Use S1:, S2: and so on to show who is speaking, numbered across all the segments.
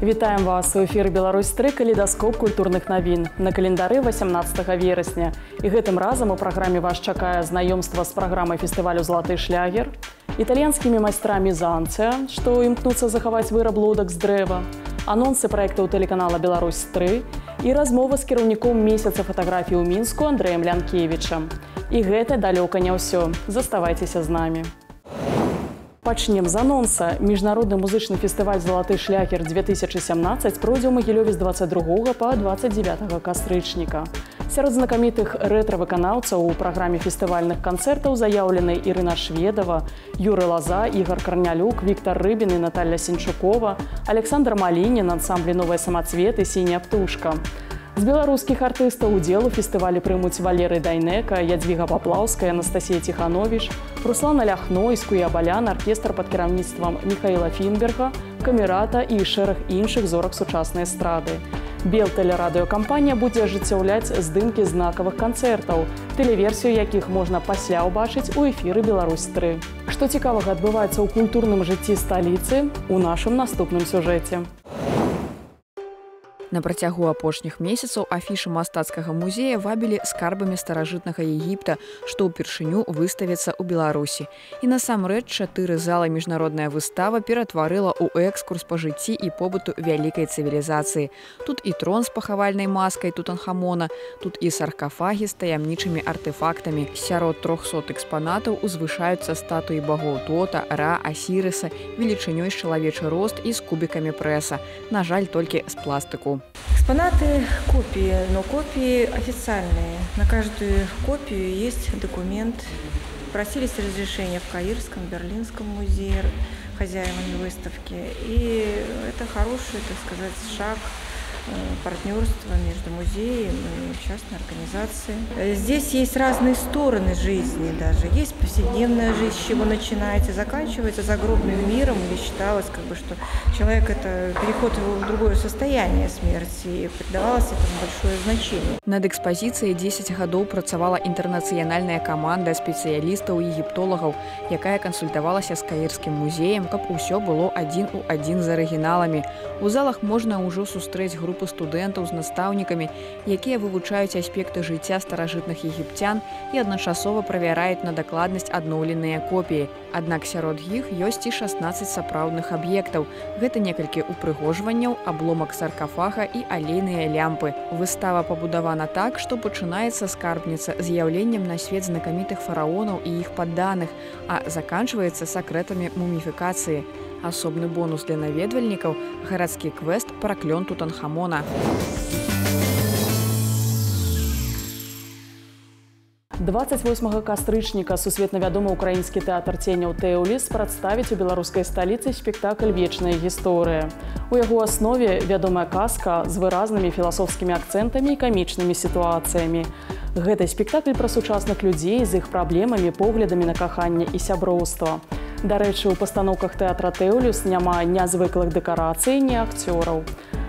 S1: Вітаем вас у эфіры Беларусь-3 калейдаскоп культурных навін на календары 18 верасня. І гэтым разам у праграме вас чакае знаёмства з праграмай фестывалю «Залаты шлягер», італьянскімі майстрамі Занцыя, што імкнуцца захаваць выраб лодак з дрэва, анонсы праектаў тэлеканала «Беларусь-3» і размова з кіраўніком месяца фатаграфій у Мінску Андрэем Лянкевічам. І гэта далёка не ўсё. Заставайцеся з намі. Пачнем з анонса. Міжнародны музычны фестываль «Залаты шлягер-2017» пройдзе ў Магілёве з 22 па 29 кастрычніка. Сярод знакамітых рэтра-выканаўцаў у праграме фестывальных канцэртаў заяўлены Ірына Шведова, Юры Лаза, Ігор Карнялюк, Віктор Рыбін і Наталья Сенчукова, Александр Малінін, ансамблі «Новыя самацветы», «Сіняя птушка». З беларускіх артыстаў удзел у фестывалі прымуць Валерый Дайнека, Ядвіга Паплаўская, Анастасія Ціхановіч, Руслана Ляхно, Іскуя Балян, аркестр пад кіраўніцтвам Міхаіла Фінберга, Камерата і шэраг іншых зорак сучаснай эстрады. Белтэлерадыёкампанія будзе ажыццяўляць здымкі знакавых канцэртаў, тэлеверсію якіх можна пасля ўбачыць у эфіры «Беларусь-3». Што цікавага адбываецца ў культурным жыцці сталіцы у нашым наступным сюжэце.
S2: На працягу апошніх месяцаў афішы мастацкага музея вабілі скарбамі старажытнага Егіпта, што ўпершыню выставіцца ў Беларусі. І насамрэч 4 залы міжнародная выстава ператварыла ў экскурс па жыцці і побыту вялікай цывілізацыі. Тут і трон з пахавальнай маскай Тутанхамона, тут і саркафагі з таямнічымі артэфактамі. Сярод 300 экспанатаў узвышаюцца статуі багоў Тота, Ра, Асірыса, велічынёй з чалавечы рост і з кубікамі прэса. На жаль, толькі з пластыку.
S3: Экспонаты копии, но копии официальные. На каждую копию есть документ. Просились разрешения в Каирском, Берлинском музее хозяевами выставки. И это хороший, так сказать, шаг партнерства между музеем и частной организацией. Здесь есть разные стороны жизни даже. Есть повседневная жизнь, с чего начинается, заканчивается загробным миром. И считалось, что человек – это переход в другое состояние смерти, и придавалось этому большое значение.
S2: Над экспозіцыяй 10 гадоў працавала інтэрнацыянальная каманда спецыялістаў і егіптолагаў, якая кансультавалася з Каірскім музеем, каб усё было адзін у адзін з арыгіналамі. У залах можна ўжо сустрэць групу студэнтаў з настаўнікамі, якія вывучаюць аспекты жыцця старажытных егіпцян і адначасова правяраюць на дакладнасць адноўленыя копіі. Аднак сярод іх ёсць і 16 сапраўдных аб'ектаў. Гэта некалькі упрыгожванняў, абломак саркафага і алейныя лямпы. Выстава пабудавана так, што пачынаецца скарбніца з'яўленнем на свет знакамітых фараонаў і іх падданых, а заканчваецца сакрэтамі муміфікацыі. Асобны бонус для наведвальнікаў – гарадскі квест «Праклён Тутанхамона».
S1: 28 кастрычніка сусветна вядомы ўкраінскі тэатр ценяў «Тэўліс» прадставіць у беларускай сталіцы спектакль «Вечная гісторыя». У яго аснове вядомая казка з выразнымі філасофскімі акцэнтамі і камічнымі сітуацыямі. Гэта спектакль пра сучасных людзей з іх праблемамі, поглядамі на каханне і сяброўства. Дарэчы, у пастаноўках тэатра «Тэўліс» няма нязвыклых дэкарацый, ні акцёраў.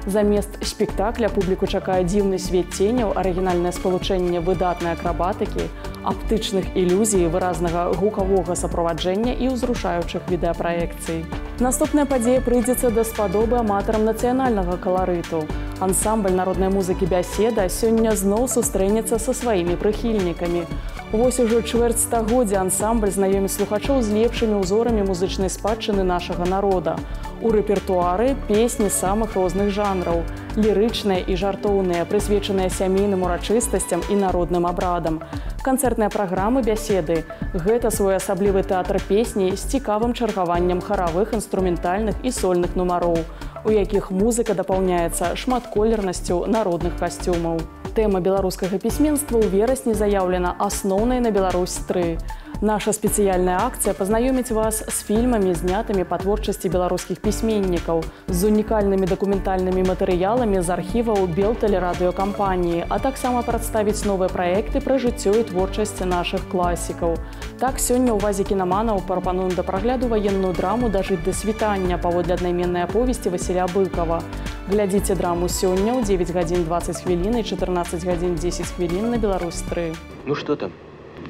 S1: Замест спектакля публіку чакае дзіўны свет ценяў, арыгінальнае спалучэнне выдатнай акрабатыкі, аптычных ілюзій, выразнага гукавога суправаджэння і ўзрушаючых відэапраекцый. Наступная падзея прыйдзецца даспадобы аматарам нацыянальнага каларыту. Ансамбль народнай музыкі «Бяседа» сёння зноў сустрэнецца са сваімі прыхільнікамі. Вось ужо чвэрць стагоддзя ансамбль знаёміць слухачоў з лепшымі ўзорамі музычнай спадчыны нашага народа. У рэпертуары песні самых розных жанраў, лірычныя і жартоўныя, прысвечаныя сямейным урачыстасцям і народным абрадам. Канцэртныя праграмы «Бяседы» – гэта своеасаблівы тэатр песні з цікавым чаргаваннем харавых, інструментальных і сольных нумароў, у якіх музыка дапаўняецца шматколернасцю народных касцюмаў. Тэма беларускага пісьменства ў верасні заяўлена асноўнай на «Беларусь-3». Наша спецыяльная акцыя пазнаёміць вас з фільмамі, знятымі па творчасці беларускіх пісьменнікаў, з унікальнымі дакументальнымі матэрыяламі з архіваў Белтэлерадыёкампаніі, а таксама прадставіць новыя праекты пра жыццё і творчасць нашых класікаў. Так, сёння ў вазе кінаманаў прапануем да прагляду ваенную драму «Дажыць да світання» паводле аднайменнай аповесці Васіля Быкова. Глядзіце драму сёння ў 9 гадзін 20 хвілін і 14 гадзін 10 хвілін на «Беларусь-3».
S4: Ну что там?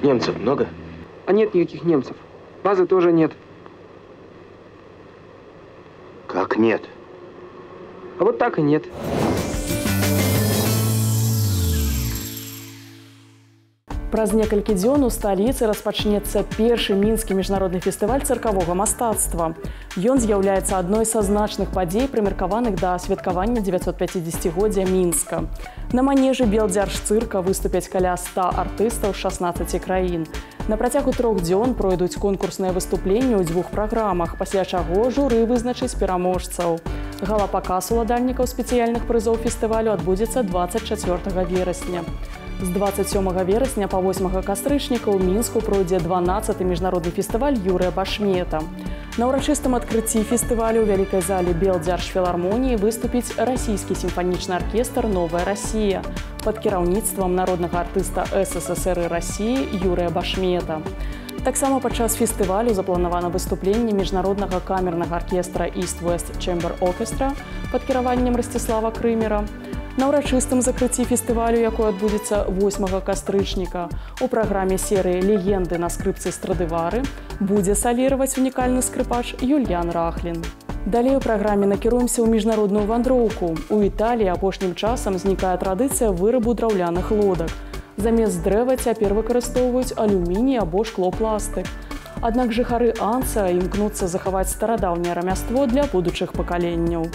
S4: Немцев много?
S5: А нет никаких немцев. Базы тоже нет.
S4: Как нет?
S5: А вот так и нет.
S1: Праз некалькі дзён у сталіцы распачнецца першы мінскі міжнародны фестываль цыркавога мастацтва. Ён з'яўляецца адной са значных падзей, прымеркаваных да святкавання 950-годдзя Мінска. На манежы Белдзяржцырка выступяць каля 100 артыстаў з 16 краін. На працягу 3 дзён пройдуць конкурсныя выступленні ў 2 праграмах, пасля чаго журы вызначыць пераможцаў. Гала-паказ уладальнікаў спецыяльных прызоў фестывалю адбудзецца 24 верасня. З 27 верасня па 8 кастрычніка ў Мінску пройдзе 12-й міжнародны фестываль Юрыя Башмета. На ўрачыстым адкрыцці фестывалю ў вялікай зале Белдзяржфілармоніі выступіць расійскі сімфанічны аркестр «Новая Россия» пад кіраўніцтвам народнага артыста СССР і Расіі Юрыя Башмета. Таксама падчас фестывалю запланавана выступленне міжнароднага камернага аркестра East West Chamber Orchestra пад кіраваннем Расціслава Крымера. На ўрачыстым закрыцці фестывалю, якое адбудзецца 8 кастрычніка, у праграме серыі «Легенды на скрыпцы Страдывары» будзе саліраваць унікальны скрыпач Юльян Рахлін. Далей у праграме накіруемся ў міжнародную вандроўку. У Італіі апошнім часам знікае традыцыя вырабу драўляных лодак. Замест дрэва цяпер выкарыстоўваюць алюміній або шклопластык. Аднак жыхары Анца імкнуцца захаваць старадаўняе рамяство для будучых пакаленняў.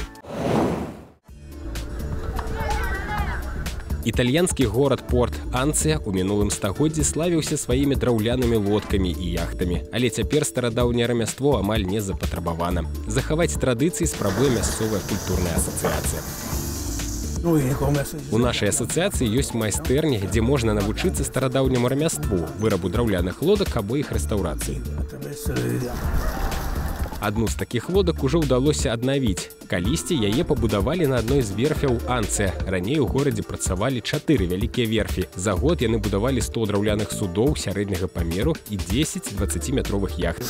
S6: Італьянскі горад-порт Анцыя ў мінулым стагоддзі славіўся сваімі драўлянымі лодкамі і яхтамі, але цяпер старадаўняе рамяство амаль не запатрабавана. Захаваць традыцыі спрабуе мясцовая культурная асацыяцыя. У нашай асацыяцыі ёсць майстэрні, дзе можна навучыцца старадаўняму рамяству, вырабу драўляных лодак або іх рэстаўрацыі. Адну з такіх лодак ужо ўдалося аднавіць. Калісьці яе пабудавалі на адной з верфяў Анцыя. Раней у горадзе працавалі 4 вялікія верфі. За год яны будавалі 100 драўляных судоў сярэдняга памеру і 10 20-метровых яхт.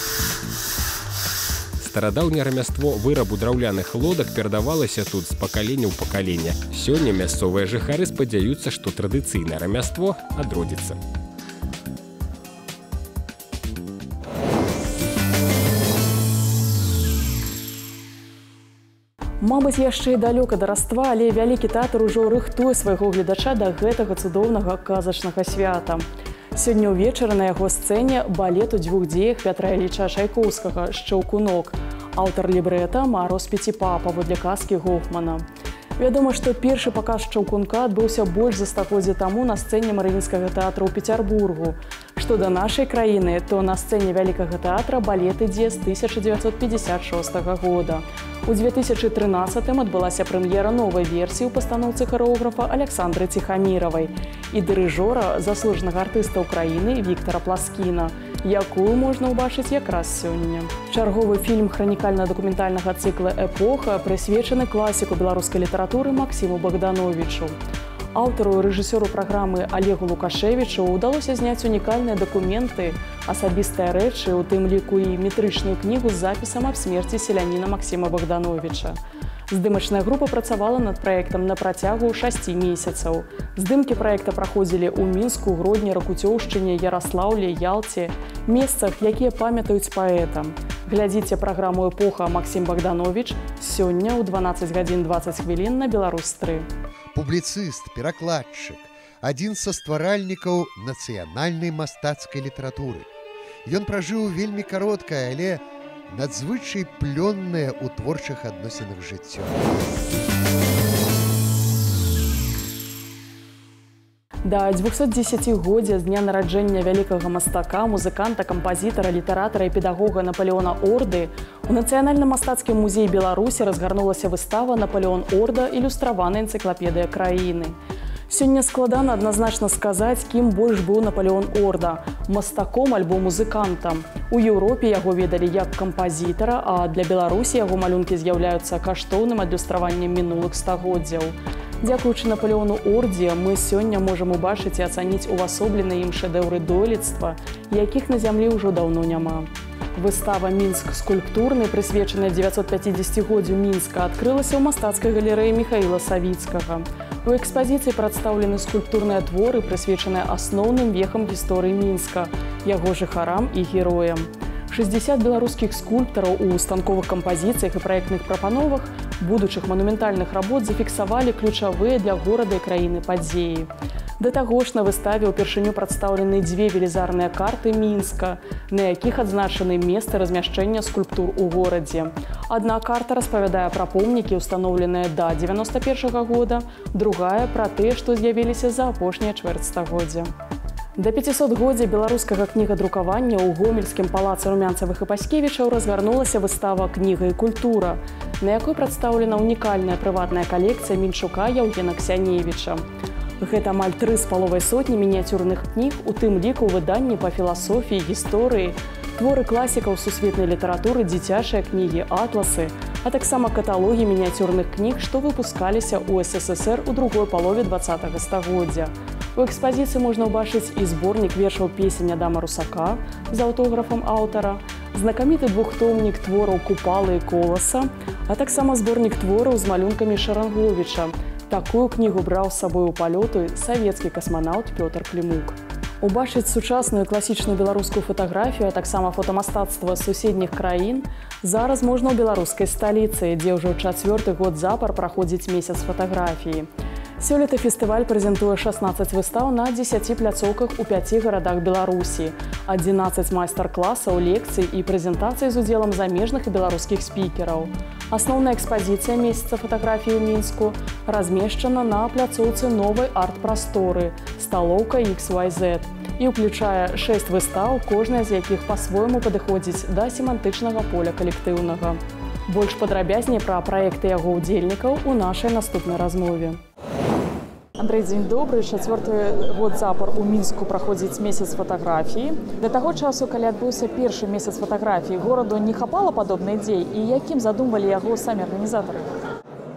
S6: Старадаўняе рамяство вырабу драўляных лодак перадавалася тут з пакалення ў пакаленне. Сёння мясцовыя жыхары спадзяюцца, што традыцыйнае рамяство адродзіцца.
S1: Мабыць, яшчэ і далёка да раства, але вялікі тэатр ужо рыхтуе свайго гледача да гэтага цудоўнага казачнага свята. Сёння ўвечары на яго сцэне балет у 2 дзеях Пятра Ілліча Чайкоўскага «Шчаўкунок». Аўтар лібрэта Марос Пеціпа паводле казкі Гофмана. Вядома, што першы паказ «Шчаўкунка» адбыўся больш за стагоддзя таму на сцэне Марыінскага тэатра ў Пецярбургу. Што да нашай краіны, то на сцэне вялікага тэатра балет ідзе з 1956 года. У 2013-м адбылася прэм'ера новай версіі ў пастаноўцы харэографа Александры Ціхаміравай і дырыжора, заслужанага артыста ўкраіны Віктара Пласкіна, якую можна ўбачыць якраз сёння. Чарговы фільм хранікальна-дакументальнага цыкла «Эпоха» прысвечаны класіку беларускай літаратуры Максіму Богдановичу. Аўтару і рэжысёру праграмы Олегу Лукашевічу ўдалося зняць унікальныя дакументы, асабістыя рэчы, у тым ліку і метрычную кнігу з запісам аб смерці селяніна Максіма Богдановича. Здымачная група працавала над праектам на працягу 6 месяцаў. Здымкі праекта праходзілі ў Мінску, Гродні, Ракуцёўшчыне, Яраслаўлі, Ялце, месцах, якія памятаюць паэта. Глядзіце праграму «Эпоха» Максім Богданович сёння ў 12:20 на Беларусь-3.
S7: Публіцыст, перакладчык, адзін са стваральнікаў нацыянальнай мастацкай літаратуры. Ён пражыў вельмі кароткае, але надзвычай плённае ў творчых адносінах жыццё.
S1: Да 210-годдзя з дня нараджэння вялікага мастака, музыканта, кампазітара, літаратара і педагога Напалеона Орды у Нацыянальна-мастацкім музеі Беларусі разгарнулася выстава «Напалеон Орда. Ілюстраваная энцыклапедыя краіны». Сёння складана адназначна сказаць, кім больш быў Напалеон Орда – мастаком альбо музыкантам. У Еўропе яго ведалі як кампазітара, а для Беларусі яго малюнкі з'яўляюцца каштоўным адлюстраваннем мінулых стагоддзяў. Дзякуючы Напалеону Ордзе мы сёння можам убачыць і ацаніць увасобленыя ім шэдэўры дойлідства, якіх на зямлі ўжо даўно няма. Выстава «Мінск скульптурны», прысвечаная 950-годдзю Мінска, адкрылася ў мастацкай галерэі Міхаіла Савіцкага. У экспазіцыі прадстаўлены скульптурныя творы, прысвечаныя асноўным вехам гісторыі Мінска, яго жыхарам і героям. 60 беларускіх скульптараў у станковых кампазіцыях і праектных прапановах будучых манументальных работ зафіксавалі ключавыя для горада і краіны падзеі. Да таго ж на выставе ўпершыню прадстаўлены дзве велізарныя карты Мінска, на якіх адзначаны месцы размяшчэння скульптур у горадзе. Адна карта распавядае пра помнікі, устаноўленыя да 91-го года, другая пра тыя, што з'явіліся за апошняе чвэрцьстагоддзя. Да 500-годдзя беларускага кнігадрукавання ў гомельскім палацы Румянцавых і Паскевічаў разгарнулася выстава «Кніга і культура», на якой прадстаўлена унікальная прыватная калекцыя Мінчука Яўгена Ксяневіча. Гэта амаль 3,5 сотні мініяцюрных кніг, у тым ліку выданні па філасофіі, гісторыі, творы класікаў сусветнай літаратуры, дзіцячыя кнігі, атласы, а таксама каталогі мініяцюрных кніг, што выпускаліся ў СССР у другой палове 20-го стагоддзя. У экспазіцыі можна ўбачыць і зборнік вершаў песень Адама Русака з аўтографам аўтара, знакаміты двухтомнік твораў Купалы і Коласа, а таксама зборнік твораў з малюнкамі Шаранговіча. Такую кнігу браў з сабой у палёты савецкі касманаўт Пётр Клімук. Убачыць сучасную класічную беларускую фатаграфію, а таксама фотамастацтва суседніх краін зараз можна ў беларускай сталіцы, дзе ўжо 4-й год запар праходзіць месяц фатаграфіі. Сёлета фестываль прэзентуе 16 выстаў на 10 пляцоўках у 5 гарадах Беларусі, 11 майстар-класаў, лекцый і прэзентацый з удзелам замежных і беларускіх спікераў. Асноўная экспазіцыя месяца фатаграфіі ў Мінску размешчана на пляцоўцы новай арт-прасторы «Сталоўка XYZ» і ўключае 6 выстаў, кожная з якіх па-свойму падыходзіць да семантычнага поля калектыўнага. Больш падрабязней пра праекты яго ўдзельнікаў у нашай наступнай размове. Андрэй, дзень добры. 4-й год запар у Мінску праходзіць месяц фатаграфіі. Да таго часу, калі адбыўся першы месяц фатаграфіі, гораду не хапала падобны ідзей, і якім задумвалі яго самі арганізатары?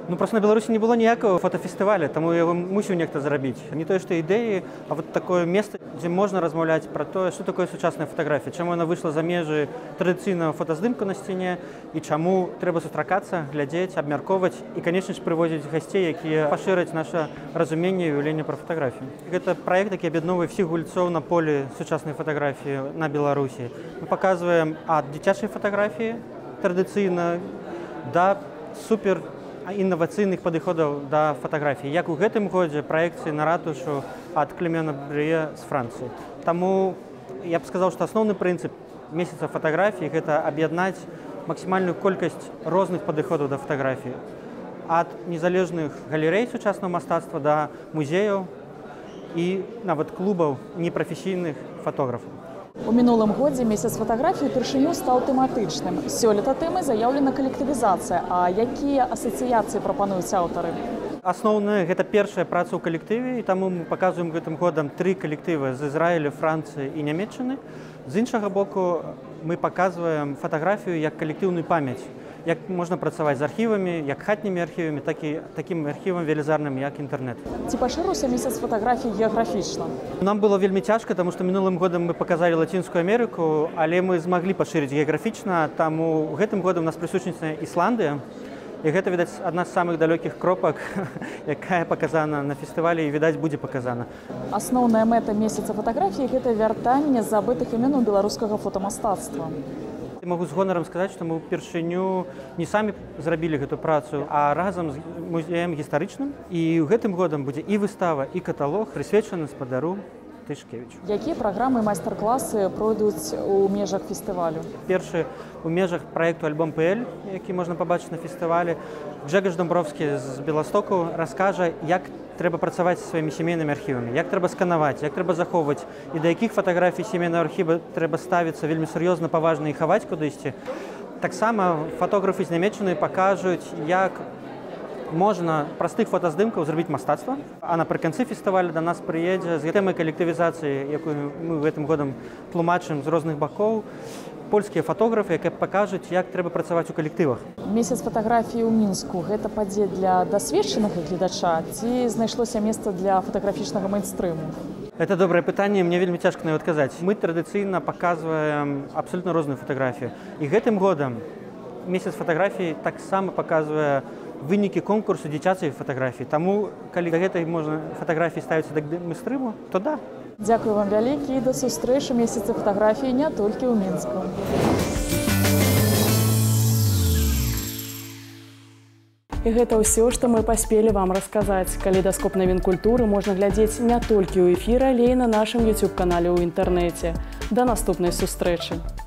S8: Просто на Беларусі не было ніякага фотафестываля, таму яго мусіў нехта зрабіць. Не тое, што ідэі, а вот такое месца, дзе можна размаўляць пра тое, што такое сучасная фатаграфія, чаму яна выйшла за межы традыцыйнага фотаздымку на сцяне і чаму трэба сустракацца, глядзець, абмяркоўваць і, канечне ж, прывозіць гасцей, якія пашыраць наша разуменне і ўяўленне пра фатаграфію. Гэта праект, які аб'ядноўвае всіх гульцоў на полі сучаснай фатаграфіі на Беларусі. Мы паказваем ад дзіцячай фатаграфіі традыцыйна да супер інавацыйных падыходаў да фатаграфіі. Як у гэтым годзе праекцыі на ратушу ад Клемена Брюе з Францыі. Таму я б сказаў, што асноўны прынцып месяца фатаграфіі – гэта аб'яднаць максімальную колькасць розных падыходаў да фатаграфіі. Ад незалежных галерэй сучаснага мастацтва да музеяў і нават клубаў непрафесійных фатографаў.
S1: У мінулым годзе месяц фатаграфіі упершыню стаў тэматычным. Сёлета тэмай заяўлена калектывізацыя. А якія асацыяцыі прапануюць аўтары?
S8: Асноўная гэта першая праца ў калектыве, і таму мы паказваем гэтым годам 3 калектывы з Ізраіля, Францыі і Нямецчыны. З іншага боку мы паказваем фатаграфію як калектыўную памяць. Як можна працаваць з архівамі, як хатнімі архівамі, так і такім архівам велізарным, як інтэрнэт.
S1: Ці пашырыўся месяц фатаграфій геаграфічна?
S8: Нам было вельмі цяжка, таму што мінулым годам мы паказалі Лацінскую Амерыку, але мы змаглі пашырыць геаграфічна, таму гэтым годам у нас прысутнічае Ісландыя. І гэта, відаць, адна з самых далёкіх кропак, якая паказана на фестывалі і, відаць, будзе паказана.
S1: Асноўная мэта месяца фатаграфіі – гэта вяртанне забытых імёнаў беларускага фотамастацтва.
S8: Могу з гонарам сказаць, што мы ўпершыню не самі зрабілі гэту працу, а разам з музеем гістарычным. І гэтым годам будзе і выстава, і каталог, прысвечаны спадару Тышкевічу.
S1: Якія праграмы і майстар-класы пройдуць у межах фестывалю?
S8: Першы у межах праекту «Альбом ПЛ», які можна пабачыць на фестывалі. Джэгаш Домбровскі з Беластоку раскажа, як трэба працаваць са сваімі сямейнымі архівамі, як трэба сканаваць, як трэба захоўваць і да якіх фатаграфій сямейнага архіва трэба ставіцца вельмі сур'ёзна, паважна і хаваць кудысьці. Таксама фотографы з Нямецчыны пакажуць, як можна простых фотаздымкаў зрабіць мастацтва, а напрыканцы фестываля да нас прыедзе з тэмай калектывізацыі, якую мы гэтым годам тлумачым з розных бакоў, польскія фотографы, якія пакажуць, як трэба працаваць у калектывах.
S1: Месяц фатаграфіі ў Мінску – гэта падзея для дасведчанага гледача ці знайшлося месца для фотаграфічнага мейнстрыму?
S8: Это добрае пытанне, мне вельмі цяжка на яго адказаць. Мы традыцыйна паказваем абсалютна розную фатаграфію. І гэтым годам месяц фатаграфіі таксама паказвае вынікі конкурсу дзіцячай фатаграфіі. Таму, калі да гэтай можна фатаграфіі ставіцца да мейнстрыму, то да.
S1: Дзякую вам вялікі і да сустрэчы месяца фатаграфіі не толькі ў Мінску. І гэта ўсё, што мы паспелі вам расказаць. Калейдаскоп навін культуры можна глядзець не толькі ў эфіры, але і на нашым YouTube-канале ў інтэрнэце. Да наступнай сустрэчы!